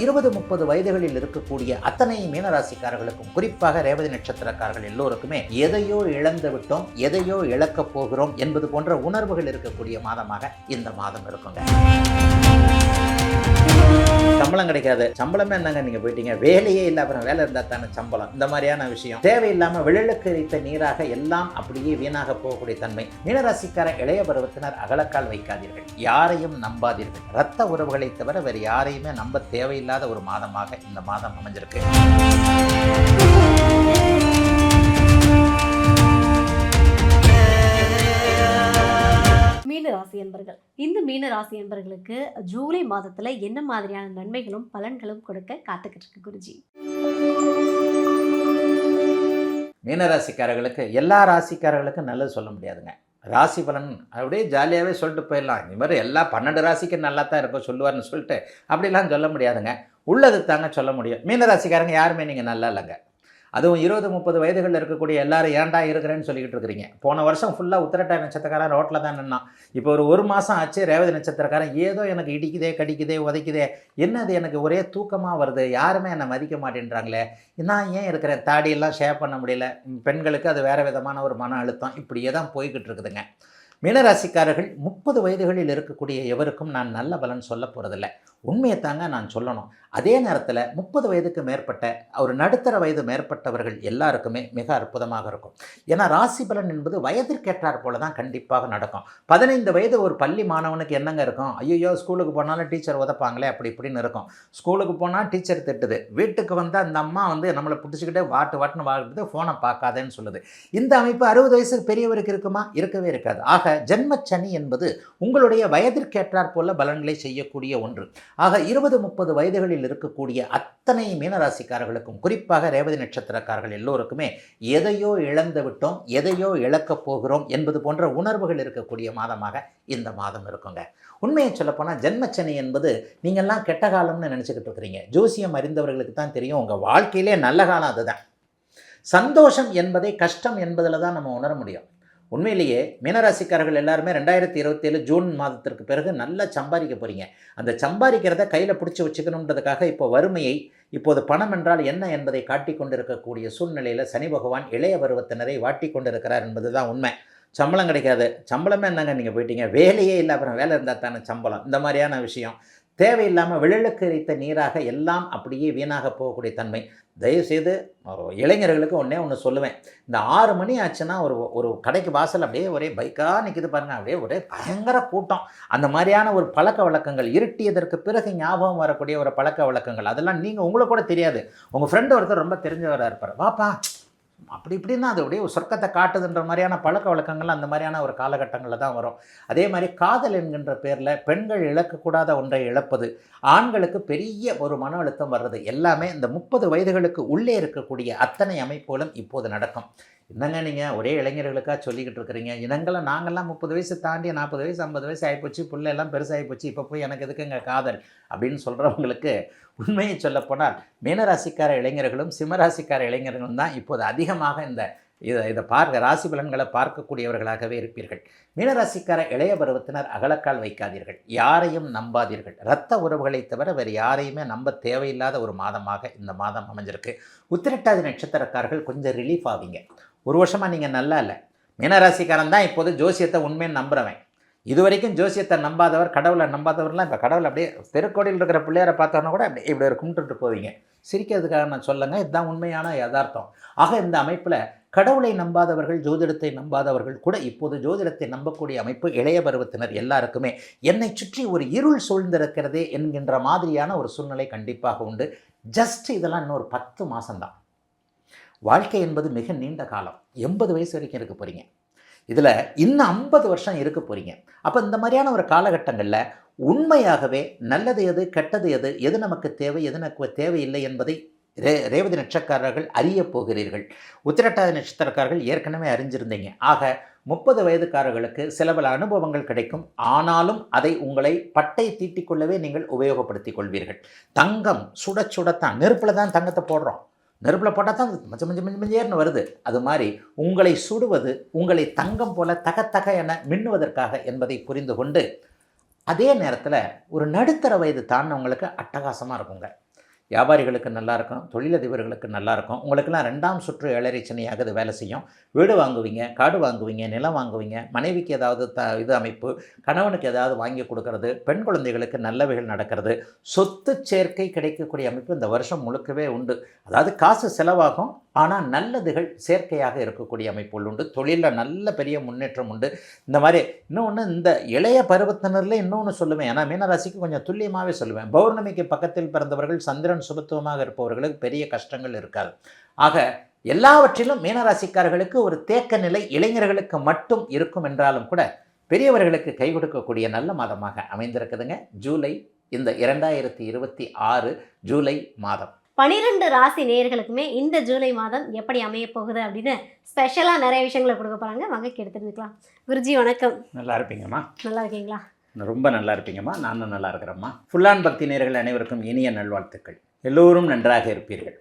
20-30 வயதுகளில் இருக்கக்கூடிய அத்தனை மீனராசிக்காரர்களுக்கும், குறிப்பாக ரேவதி நட்சத்திரக்காரர்கள் எல்லோருக்குமே எதையோ இழந்து விட்டோம், எதையோ இழக்கப் போகிறோம் என்பது போன்ற உணர்வுகள் இருக்கக்கூடிய மாதமாக இந்த மாதம் இருக்குங்க. சம்பளம் கிடைக்காது, சம்பளமே என்னங்க நீங்க போயிட்டீங்க, வேலையே இல்லை, அப்புறம் வேலை இருந்தால் தானே சம்பளம், இந்த மாதிரியான விஷயம் தேவையில்லாம விழலுக்கு எரித்த நீராக எல்லாம் அப்படியே வீணாக போகக்கூடிய தன்மை. மீனராசிக்கார இளைய பருவத்தினர் அகலக்கால் வைக்காதீர்கள், யாரையும் நம்பாதீர்கள். இரத்த உறவுகளை தவிர வேறு யாரையுமே நம்ப தேவையில்லாத ஒரு மாதமாக இந்த மாதம் அமைஞ்சிருக்கு. மீனராசி என்பர்கள், இந்த மீனராசி என்பர்களுக்கு ஜூலை மாதத்துல என்ன மாதிரியான நன்மைகளும் பலன்களும் கொடுக்க காத்துக்கிட்டு இருக்கு குருஜி? மீனராசிக்காரர்களுக்கு எல்லா ராசிக்காரர்களுக்கும் நல்லது சொல்ல முடியாதுங்க. ராசி பலன் அப்படியே ஜாலியாகவே சொல்லிட்டு போயிடலாம். இந்த மாதிரி எல்லா 12 ராசிக்கு நல்லா தான் இருக்கும் சொல்லுவார்னு சொல்லிட்டு அப்படிலாம் சொல்ல முடியாதுங்க. உள்ளது தாங்க சொல்ல முடியும். மீனராசிக்காரங்க யாருமே நீங்கள் நல்லா இல்லைங்க. அதுவும் 20-30 வயதுகளில் இருக்கக்கூடிய எல்லாரும் ஏன்டா இருக்கிறேன்னு சொல்லிக்கிட்டு இருக்கிறீங்க. போன வருஷம் ஃபுல்லாக உத்திரட்டாதி நட்சத்திரக்காரன் ரோட்டில் தான் நின்னான். இப்போ ஒரு மாதம் ஆச்சு ரேவதி நட்சத்திரக்காரன் ஏதோ எனக்கு இடிக்குதே, கடிக்குதே, உதைக்குதே, என்னது எனக்கு ஒரே தூக்கமாக வருது, யாருமே என்னை மதிக்க மாட்டேன்றாங்களே, நான் ஏன் இருக்கிறேன், தாடியெல்லாம் ஷேர் பண்ண முடியல, பெண்களுக்கு அது வேறு விதமான ஒரு மன அழுத்தம், இப்படியே தான் போய்கிட்டு இருக்குதுங்க. மீனராசிக்காரர்கள் 30 வயதுகளில் இருக்கக்கூடிய எவருக்கும் நான் நல்ல பலன் சொல்ல போகிறதில்ல. உண்மையை தாங்க நான் சொல்லணும். அதே நேரத்தில் 30 வயதுக்கு மேற்பட்ட ஒரு நடுத்தர வயது மேற்பட்டவர்கள் எல்லாருக்குமே மிக அற்புதமாக இருக்கும். ஏன்னா ராசி பலன் என்பது வயதிற்கேற்றார் போல தான் கண்டிப்பாக நடக்கும். 15 வயது ஒரு பள்ளி மாணவனுக்கு என்னங்க இருக்கும், ஐயோ ஸ்கூலுக்கு போனாலும் டீச்சர் உதப்பாங்களே அப்படி இப்படின்னு இருக்கும். ஸ்கூலுக்கு போனால் டீச்சர் திட்டுது, வீட்டுக்கு வந்தால் அந்த அம்மா நம்மளை பிடிச்சிக்கிட்டே வாட்டுன்னு வாழ்றது, ஃபோனை பார்க்காதேன்னு சொல்லுது. இந்த அமைப்பு 60 வயசுக்கு பெரியவருக்கு இருக்குமா? இருக்கவே இருக்காது. ஆக ஜென்மச்சனி என்பது உங்களுடைய வயதிற்கேற்றார் போல பலன்களை செய்யக்கூடிய ஒன்று. ஆக 20-30 வயதுகளில் இருக்கக்கூடிய அத்தனை மீனராசிக்காரர்களுக்கும், குறிப்பாக ரேவதி நட்சத்திரக்காரர்கள் எல்லோருக்குமே எதையோ இழந்து விட்டோம், எதையோ இழக்கப் போகிறோம் என்பது போன்ற உணர்வுகள் இருக்கக்கூடிய மாதமாக இந்த மாதம் இருக்குங்க. உண்மையை சொல்லப்போனால் ஜென்மச்சனி என்பது நீங்கள்லாம் கெட்ட காலம்னு நினச்சிக்கிட்டு இருக்கிறீங்க. ஜோசியம் அறிந்தவர்களுக்கு தான் தெரியும், உங்கள் வாழ்க்கையிலே நல்ல காலம் அதுதான். சந்தோஷம் என்பதை கஷ்டம் என்பதில் தான் நம்ம உணர முடியும். உண்மையிலேயே மீனராசிக்காரர்கள் எல்லாருமே 2027 ஜூன் மாதத்திற்கு பிறகு நல்லா சம்பாதிக்க போகிறீங்க. அந்த சம்பாதிக்கிறத கையில் பிடிச்சி வச்சுக்கணுன்றதுக்காக இப்போ வறுமையை, இப்போது பணம் என்றால் என்ன என்பதை காட்டி கொண்டிருக்கக்கூடிய சூழ்நிலையில் சனி பகவான் இளைய பருவத்தினரை வாட்டி கொண்டிருக்கிறார் என்பது தான் உண்மை. சம்பளம் கிடைக்காது, சம்பளமே என்னங்க நீங்கள் போயிட்டீங்க, வேலையே இல்லை, அப்புறம் வேலை இருந்தால் தானே சம்பளம், இந்த மாதிரியான விஷயம் தேவையில்லாமல் விழலுக்கு எரித்த நீராக எல்லாம் அப்படியே வீணாக போகக்கூடிய தன்மை. தயவுசெய்து இளைஞர்களுக்கு ஒன்று சொல்லுவேன், இந்த 6 மணி ஆச்சுன்னா ஒரு கடைக்கு வாசல் அப்படியே ஒரே பைக்காக நிற்கிது பாருங்கள், அப்படியே ஒரே பயங்கர கூட்டம். அந்த மாதிரியான ஒரு பழக்க வழக்கங்கள், இருட்டியதற்கு பிறகு ஞாபகம் வரக்கூடிய ஒரு பழக்க வழக்கங்கள், அதெல்லாம் நீங்கள் உங்களுக்கு கூட தெரியாது. உங்கள் ஃப்ரெண்டு ஒருத்தர் ரொம்ப தெரிஞ்சவராக இருப்பார், வாப்பா அப்படி இப்படின்னா அது அப்படியே சொர்க்கத்தை காட்டுதுன்ற மாதிரியான பழக்க வழக்கங்கள் அந்த மாதிரியான ஒரு காலகட்டங்களில் தான் வரும். அதே மாதிரி காதல் என்கின்ற பேரில் பெண்கள் இழக்கக்கூடாத ஒன்றை இழப்பது, ஆண்களுக்கு பெரிய ஒரு மன அழுத்தம் வர்றது, எல்லாமே இந்த 30 வயதுகளுக்கு உள்ளே இருக்கக்கூடிய அத்தனை அமைப்புகளும் இப்போது நடக்கும். என்னங்க நீங்கள் ஒரே இளைஞர்களுக்காக சொல்லிக்கிட்டு இருக்கிறீங்க, இனங்களாம் நாங்கள்லாம் 30 வயசு தாண்டி 40 வயசு 50 வயசு ஆகிப்போச்சு, பிள்ளை எல்லாம் பெருசாகி போச்சு, இப்போ போய் எனக்கு எதுக்குங்க காதல் அப்படின்னு சொல்கிறவங்களுக்கு உண்மையை சொல்லப்போனால் மீனராசிக்கார இளைஞர்களும் சிம்மராசிக்கார இளைஞர்களும் தான் இப்போது அதிகமாக இதை ராசி பலன்களை பார்க்கக்கூடியவர்களாகவே இருப்பீர்கள். மீனராசிக்கார இளைய பருவத்தினர் அகலக்கால் வைக்காதீர்கள், யாரையும் நம்பாதீர்கள். இரத்த உறவுகளை தவிர வேறு யாரையுமே நம்ப தேவையில்லாத ஒரு மாதமாக இந்த மாதம் அமைஞ்சிருக்கு. உத்திரட்டாதி நட்சத்திரக்காரர்கள் கொஞ்சம் ரிலீஃப் ஆவீங்க. ஒரு வருஷமாக நீங்கள் நல்லா இல்லை. மீனராசிக்காரன் தான் இப்போது ஜோசியத்தை உண்மைன்னு நம்புகிறவன். இதுவரைக்கும் ஜோசியத்தை நம்பாதவர், கடவுளை நம்பாதவர்லாம் இப்போ கடவுள் அப்படியே தெருக்கோடியில் இருக்கிற பிள்ளையாரை பார்த்தோன்னா கூட அப்படி இப்படி ஒரு கும்பிட்டுட்டு போவீங்க. சிரிக்கிறதுக்காக நான் சொல்லுங்க, இதுதான் உண்மையான யதார்த்தம். ஆக இந்த அமைப்பில் கடவுளை நம்பாதவர்கள், ஜோதிடத்தை நம்பாதவர்கள் கூட இப்போது ஜோதிடத்தை நம்பக்கூடிய அமைப்பு இளைய பருவத்தினர் எல்லாருக்குமே என்னை சுற்றி ஒரு இருள் சூழ்ந்திருக்கிறதே என்கின்ற மாதிரியான ஒரு சூழ்நிலை கண்டிப்பாக உண்டு. ஜஸ்ட் இதெல்லாம் இன்னொரு 10 மாதம்தான். வாழ்க்கை என்பது மிக நீண்ட காலம். 80 வயசு வரைக்கும் இருக்க போகிறீங்க. இதில் இன்னும் 50 வருஷம் இருக்க போகிறீங்க. அப்போ இந்த மாதிரியான ஒரு காலகட்டங்களில் உண்மையாகவே நல்லது எது, கெட்டது எது, எது நமக்கு தேவை, எது நமக்கு தேவையில்லை என்பதை ரேவதி நட்சத்திரக்காரர்கள் அறிய போகிறீர்கள். உத்திரட்டாதி நட்சத்திரக்காரர்கள் ஏற்கனவே அறிஞ்சிருந்தீங்க. ஆக 30 வயதுக்காரர்களுக்கு சில பல அனுபவங்கள் கிடைக்கும். ஆனாலும் அதை உங்களை பட்டை தீட்டிக்கொள்ளவே நீங்கள் உபயோகப்படுத்திக் கொள்வீர்கள். தங்கம் சுடத்தான், நெருப்பில் தான் தங்கத்தை போடுறோம், நெருப்பில் போட்டால் தான் மஞ்சேர்னு வருது. அது மாதிரி உங்களை சுடுவது உங்களை தங்கம் போல தக என மின்னுவதற்காக என்பதை புரிந்து கொண்டு, அதே நேரத்தில் ஒரு நடுத்தர வயது தாண்டவங்களுக்கு அட்டகாசமாக இருக்குங்க. வியாபாரிகளுக்கு நல்லாயிருக்கும், தொழிலதிபர்களுக்கு நல்லாயிருக்கும். உங்களுக்கெல்லாம் 2ஆம் சுற்று 7.5 சனியாக அது வேலை செய்யும். வீடு வாங்குவீங்க, காடு வாங்குவீங்க, நிலம் வாங்குவீங்க, மனைவிக்கு ஏதாவது இது அமைப்பு, கணவனுக்கு ஏதாவது வாங்கி கொடுக்கறது, பெண் குழந்தைகளுக்கு நல்லவைகள் நடக்கிறது, சொத்து சேர்க்கை கிடைக்கக்கூடிய அமைப்பு இந்த வருஷம் முழுக்கவே உண்டு. அதாவது காசு செலவாகும், ஆனால் நல்லதுகள் சேர்க்கையாக இருக்கக்கூடிய அமைப்புகள் உண்டு. தொழிலில் நல்ல பெரிய முன்னேற்றம் உண்டு. இந்த மாதிரி இன்னொன்று, இந்த இளைய பருவத்தினரில் இன்னொன்று சொல்லுவேன். ஏன்னா மீனராசிக்கு கொஞ்சம் துல்லியமாகவே சொல்லுவேன். பௌர்ணமிக்கு பக்கத்தில் பிறந்தவர்கள், சந்திரன் சுபத்துவமாக இருப்பவர்களுக்கு பெரிய கஷ்டங்கள் இருக்காது. ஆக எல்லாவற்றிலும் மீனராசிக்காரர்களுக்கு ஒரு தேக்க நிலை இளைஞர்களுக்கு மட்டும் இருக்கும் என்றாலும் கூட பெரியவர்களுக்கு கை கொடுக்கக்கூடிய நல்ல மாதமாக அமைந்திருக்குதுங்க ஜூலை, இந்த 2026 ஜூலை மாதம். 12 ராசி நேயர்களுக்குமே இந்த ஜூலை மாதம் எப்படி அமைய போகுது அப்படின்னு ஸ்பெஷலாக நிறைய விஷயங்களை கொடுக்க போகிறாங்க. வாங்க கேட்டு தெரிஞ்சுக்கலாம். குருஜி வணக்கம். நல்லா இருப்பீங்கம்மா? நல்லா இருக்கீங்களா? ரொம்ப நல்லா இருப்பீங்கம்மா. நானும் நல்லா இருக்கிறேம்மா. ஃபுல்லான் பக்தி நேயர்கள் அனைவருக்கும் இனிய நல்வாழ்த்துக்கள். எல்லோரும் நன்றாக இருப்பீர்கள்.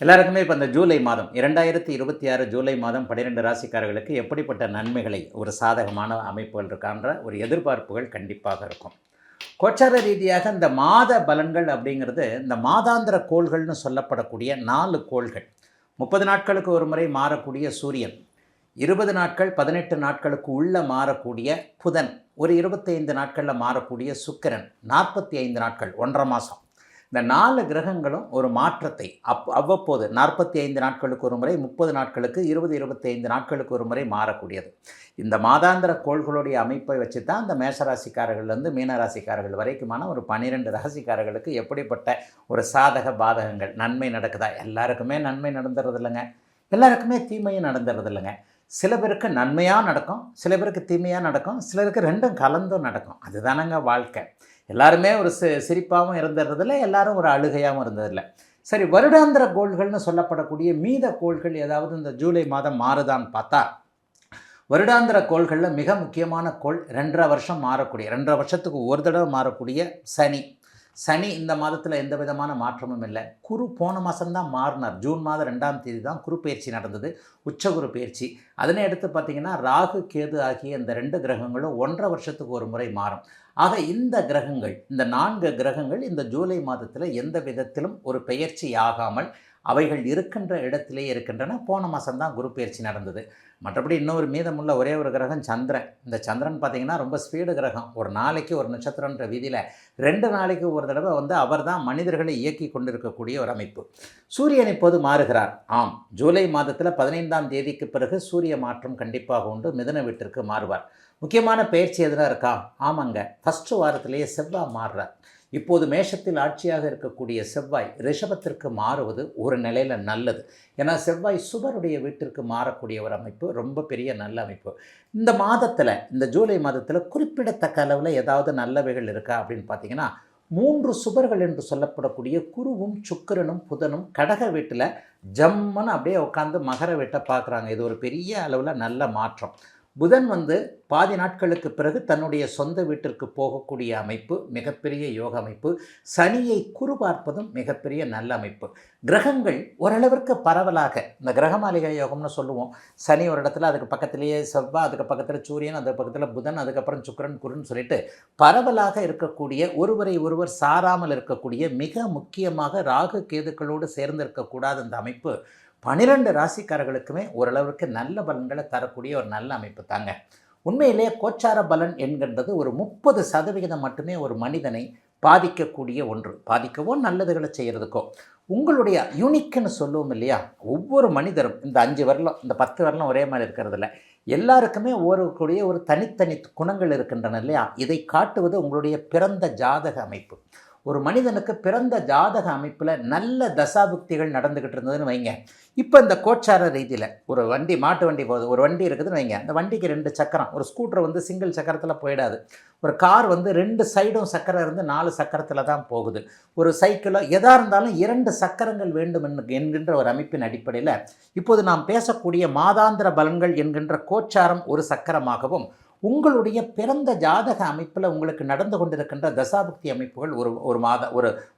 எல்லாருக்குமே இப்போ இந்த ஜூலை மாதம் 2026 ஜூலை மாதம் 12 ராசிக்காரர்களுக்கு எப்படிப்பட்ட நன்மைகளை, ஒரு சாதகமான அமைப்புகள் இருக்கான்ற ஒரு எதிர்பார்ப்புகள் கண்டிப்பாக இருக்கும். கோச்சார ரீதியாக இந்த மாத பலன்கள் அப்படிங்கிறது இந்த மாதாந்திர கோள்கள்னு சொல்லப்படக்கூடிய 4 கோள்கள். 30 நாட்களுக்கு ஒரு முறை மாறக்கூடிய சூரியன், 20 நாட்கள் 18 நாட்களுக்கு உள்ளே மாறக்கூடிய புதன், ஒரு 25 நாட்களில் மாறக்கூடிய சுக்கிரன், 45 நாட்கள் 1.5 மாதம். இந்த 4 கிரகங்களும் ஒரு மாற்றத்தை அவ்வப்போது 45 நாட்களுக்கு ஒரு முறை, 30 நாட்களுக்கு, 20-25 நாட்களுக்கு ஒரு முறை மாறக்கூடியது. இந்த மாதாந்திர கோள்களுடைய அமைப்பை வச்சு தான் இந்த மேஷராசிக்காரர்கள்லேருந்து மீனராசிக்காரர்கள் வரைக்குமான ஒரு 12 ராசிக்காரர்களுக்கு எப்படிப்பட்ட ஒரு சாதக பாதகங்கள், நன்மை நடக்குதா? எல்லாருக்குமே நன்மை நடந்துறது இல்லைங்க, எல்லாருக்குமே தீமையும் நடந்துறது இல்லைங்க. சில பேருக்கு நன்மையாக நடக்கும், சில பேருக்கு தீமையாக நடக்கும், சிலருக்கு ரெண்டும் கலந்தும் நடக்கும். அதுதானங்க வாழ்க்கை. எல்லாருமே ஒரு சிரிப்பாகவும் இருந்துறதில்ல, எல்லாரும் ஒரு அழுகையாகவும் இருந்ததில்லை. சரி, வருடாந்திர கோள்கள்னு சொல்லப்படக்கூடிய மீத கோள்கள் ஏதாவது இந்த ஜூலை மாதம் மாறுதான்னு பார்த்தா, வருடாந்திர கோள்களில் மிக முக்கியமான கோள் 2.5 வருஷம் மாறக்கூடிய, 2.5 வருஷத்துக்கு ஒரு தடவை மாறக்கூடிய சனி. சனி இந்த மாதத்தில் எந்த விதமான மாற்றமும் இல்லை. குரு போன மாதம்தான் மாறினார். ஜூன் மாதம் 2ஆம் தேதி தான் குரு பயிற்சி நடந்தது, உச்சகுரு பயிற்சி. அதனை எடுத்து பார்த்திங்கன்னா ராகு கேது ஆகிய இந்த 2 கிரகங்களும் 1.5 வருஷத்துக்கு ஒரு முறை மாறும். ஆக இந்த கிரகங்கள், இந்த 4 கிரகங்கள் இந்த ஜூலை மாதத்தில் எந்த விதத்திலும் ஒரு பெயர்ச்சி ஆகாமல் அவைகள் இருக்கின்ற இடத்திலேயே இருக்கின்றன. போன மாதம்தான் குரு பயிற்சி நடந்தது. மற்றபடி இன்னொரு மீதமுள்ள ஒரே ஒரு கிரகம் சந்திரன். இந்த சந்திரன் பார்த்திங்கன்னா ரொம்ப ஸ்பீடு கிரகம். ஒரு நாளைக்கு ஒரு நட்சத்திரன்ற வீதியில் 2 நாளைக்கு ஒரு தடவை அவர் தான் மனிதர்களை இயக்கி கொண்டிருக்கக்கூடிய ஒரு அமைப்பு. சூரியன் இப்போது மாறுகிறார். ஆம், ஜூலை மாதத்தில் 15ஆம் தேதிக்கு பிறகு சூரிய மாற்றம் கண்டிப்பாக உண்டு. மிதுன வீட்டிற்கு மாறுவார். முக்கியமான பயிற்சி எதுனா இருக்கா? ஆமாங்க, ஃபஸ்ட்டு வாரத்திலேயே செவ்வாய் மாறுறார். இப்போது மேஷத்தில் ஆட்சியாக இருக்கக்கூடிய செவ்வாய் ரிஷபத்திற்கு மாறுவது ஒரு நிலையில் நல்லது. ஏன்னா செவ்வாய் சுபருடைய வீட்டிற்கு மாறக்கூடிய ஒரு அமைப்பு ரொம்ப பெரிய நல்ல அமைப்பு. இந்த மாதத்தில், இந்த ஜூலை மாதத்தில் குறிப்பிடத்தக்க அளவில் ஏதாவது நல்லவைகள் இருக்கா அப்படின்னு பார்த்தீங்கன்னா, 3 சுபர்கள் என்று சொல்லப்படக்கூடிய குருவும் சுக்கிரனும் புதனும் கடக வீட்டில் ஜம்முன்னு அப்படியே உட்காந்து மகர வீட்டை பார்க்குறாங்க. இது ஒரு பெரிய அளவில் நல்ல மாற்றம். புதன் பாதி நாட்களுக்கு பிறகு தன்னுடைய சொந்த வீட்டிற்கு போகக்கூடிய அமைப்பு மிகப்பெரிய யோக அமைப்பு. சனியை குரு பார்ப்பதும் மிகப்பெரிய நல்ல அமைப்பு. கிரகங்கள் ஓரளவிற்கு பரவலாக, இந்த கிரகமாளிகை யோகம்னு சொல்லுவோம். சனி ஒரு இடத்துல, அதுக்கு பக்கத்திலேயே செவ்வாய், அதுக்கு பக்கத்தில் சூரியன், அதுக்கு பக்கத்தில் புதன், அதுக்கப்புறம் சுக்கிரன் குருன்னு சொல்லிட்டு பரவலாக இருக்கக்கூடிய, ஒருவரை ஒருவர் சாராமல் இருக்கக்கூடிய, மிக முக்கியமாக ராகு கேதுக்களோடு சேர்ந்து இருக்கக்கூடாத இந்த அமைப்பு 12 ராசிக்காரர்களுக்குமே ஓரளவுக்கு நல்ல பலன்களை தரக்கூடிய ஒரு நல்ல அமைப்பு தாங்க. உண்மையிலேயே கோச்சார பலன் என்கின்றது ஒரு 30% மட்டுமே ஒரு மனிதனை பாதிக்கக்கூடிய ஒன்று. பாதிக்கவோ நல்லதுகளை செய்கிறதுக்கோ உங்களுடைய யூனிக்குன்னு சொல்லுவோம் இல்லையா? ஒவ்வொரு மனிதரும் இந்த 5 வரலும், இந்த 10 வரலும் ஒரே மாதிரி இருக்கிறதில்ல. எல்லாருக்குமே கூடிய ஒரு தனித்தனி குணங்கள் இருக்கின்றன இல்லையா? இதை காட்டுவது உங்களுடைய பிறந்த ஜாதக அமைப்பு. ஒரு மனிதனுக்கு பிறந்த ஜாதக அமைப்பில் நல்ல தசாபுக்திகள் நடந்துக்கிட்டு இருந்ததுன்னு வைங்க. இப்போ இந்த கோச்சார ரீதியில் ஒரு வண்டி, மாட்டு வண்டி போகுது, ஒரு வண்டி இருக்குதுன்னு வைங்க. அந்த வண்டிக்கு 2 சக்கரம், ஒரு ஸ்கூட்டர் சிங்கிள் சக்கரத்தில் போயிடாது. ஒரு கார் 2 சைடும் சக்கரம் இருந்து 4 சக்கரத்தில் தான் போகுது. ஒரு சைக்கிளோ எதாக இருந்தாலும் 2 சக்கரங்கள் வேண்டும் என்கின்ற ஒரு அமைப்பின் அடிப்படையில் இப்போது நாம் பேசக்கூடிய மாதாந்திர பலன்கள் என்கின்ற கோச்சாரம் ஒரு சக்கரமாகவும், உங்களுடைய பிறந்த ஜாதக அமைப்பில் உங்களுக்கு நடந்து கொண்டிருக்கின்ற தசாபுக்தி அமைப்புகள்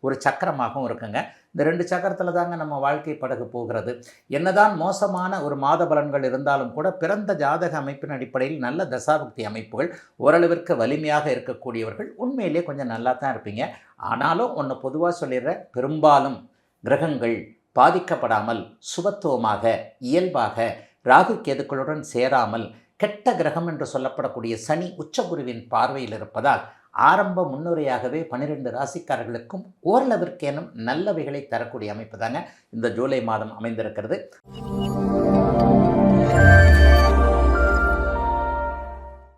ஒரு சக்கரமாகவும் இருக்குங்க. இந்த 2 சக்கரத்தில் தாங்க நம்ம வாழ்க்கை படகு போகிறது. என்னதான் மோசமான ஒரு மாத பலன்கள் இருந்தாலும் கூட பிறந்த ஜாதக அமைப்பின் அடிப்படையில் நல்ல தசாபுக்தி அமைப்புகள் ஓரளவிற்கு வலிமையாக இருக்கக்கூடியவர்கள் உண்மையிலே கொஞ்சம் நல்லா தான் இருப்பீங்க. ஆனாலும் ஒன்று பொதுவாக சொல்லிடுறேன், பெரும்பாலும் கிரகங்கள் பாதிக்கப்படாமல் சுபத்துவமாக இயல்பாக ராகு கேதுக்களுடன் சேராமல் கெட்ட கிரகம் என்று சொல்லப்படக்கூடிய சனி உச்சகுருவின் பார்வையில் இருப்பதால் ஆரம்ப முன்னுரையாகவே 12 ராசிக்காரர்களுக்கும் ஓரளவிற்கேனும் நல்லவைகளை தரக்கூடிய அமைப்பு தாங்க இந்த ஜூலை மாதம் அமைந்திருக்கிறது.